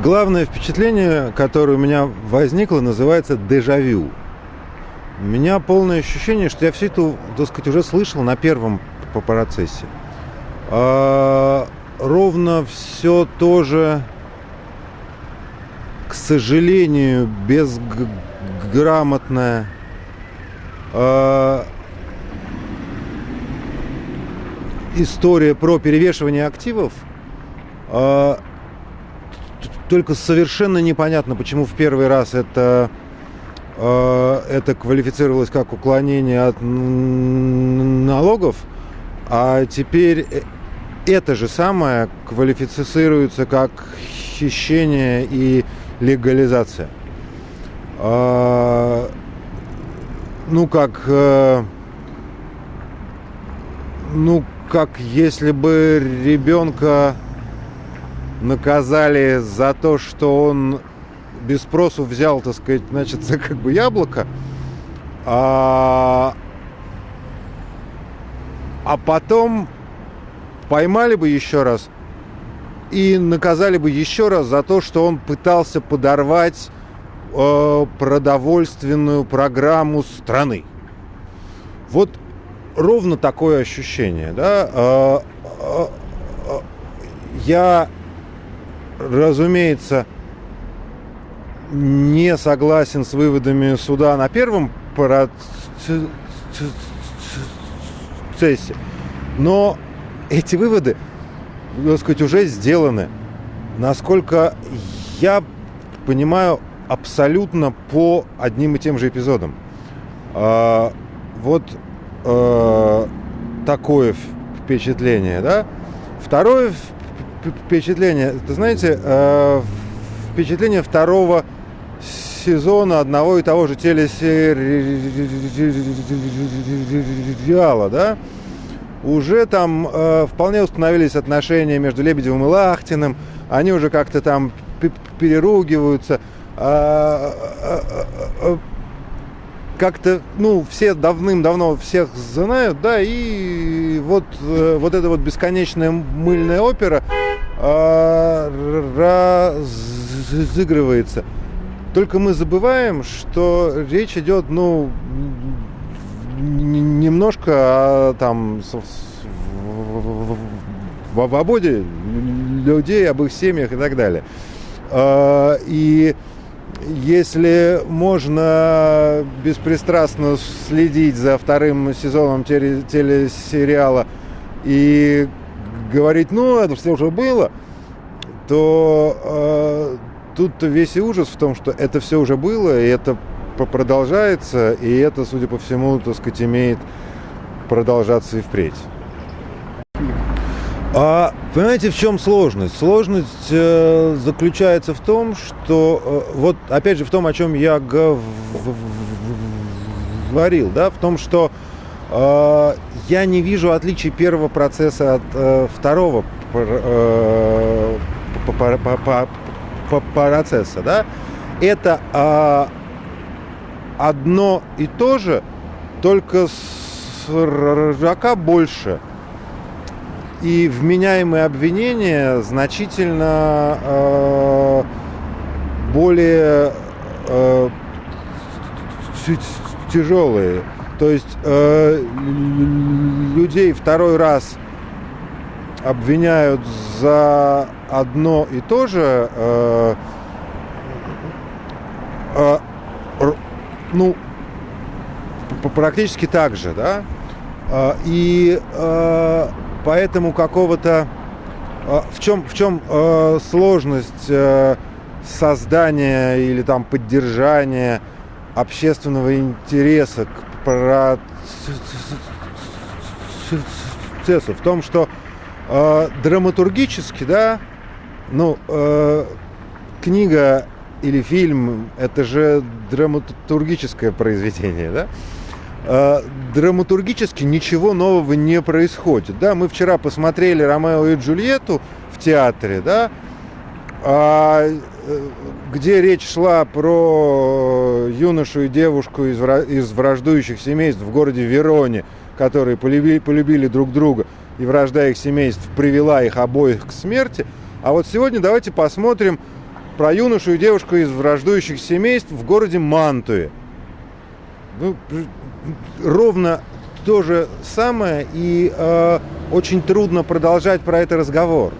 главное впечатление, которое у меня возникло, называется дежавю. У меня полное ощущение, что я все это, так сказать, уже слышал на первом процессе. Ровно все тоже, к сожалению, безграмотное. История про перевешивание активов. Только совершенно непонятно, почему в первый раз это квалифицировалось как уклонение от налогов, а теперь это же самое квалифицируется как хищение и легализация. Как если бы ребенка наказали за то, что он без спросу взял, так сказать, значит, как бы яблоко, а потом поймали бы еще раз и наказали бы еще раз за то, что он пытался подорвать продовольственную программу страны. Вот ровно такое ощущение, да? Я, разумеется, не согласен с выводами суда на первом процессе, но эти выводы, так сказать, уже сделаны, насколько я понимаю, абсолютно по одним и тем же эпизодам. Вот такое впечатление, да? Второе впечатление, ты знаете, впечатление второго сезона одного и того же телесериала, да? Уже там вполне установились отношения между Лебедевым и Лахтиным, они уже как-то там переругиваются, как-то, все давным-давно всех знают, да, и вот эта вот бесконечная мыльная опера разыгрывается. Только мы забываем, что речь идет, немножко о свободе людей, об их семьях и так далее. И если можно беспристрастно следить за вторым сезоном телесериала и говорить, это все уже было, то тут весь и ужас в том, что это все уже было, и это продолжается, и это, судя по всему, так сказать, имеет продолжаться и впредь. Понимаете, в чем сложность? Сложность заключается в том, что, вот опять же в том, о чем я говорил, да, в том, что я не вижу отличий первого процесса от второго процесса, да. Это одно и то же, только срока больше. И вменяемые обвинения значительно более тяжелые. То есть людей второй раз обвиняют за одно и то же, практически так же, да? И поэтому какого-то... В чем сложность создания или там поддержания общественного интереса к процессу? В том, что драматургически, да, книга или фильм — это же драматургическое произведение, да? Драматургически ничего нового не происходит. Да? Мы вчера посмотрели «Ромео и Джульетту» в театре, да? Где речь шла про юношу и девушку из враждующих семейств в городе Вероне, которые полюбили друг друга, и вражда их семейств привела их обоих к смерти. А вот сегодня давайте посмотрим про юношу и девушку из враждующих семейств в городе Мантуе. Ну, ровно то же самое, и очень трудно продолжать про это разговор.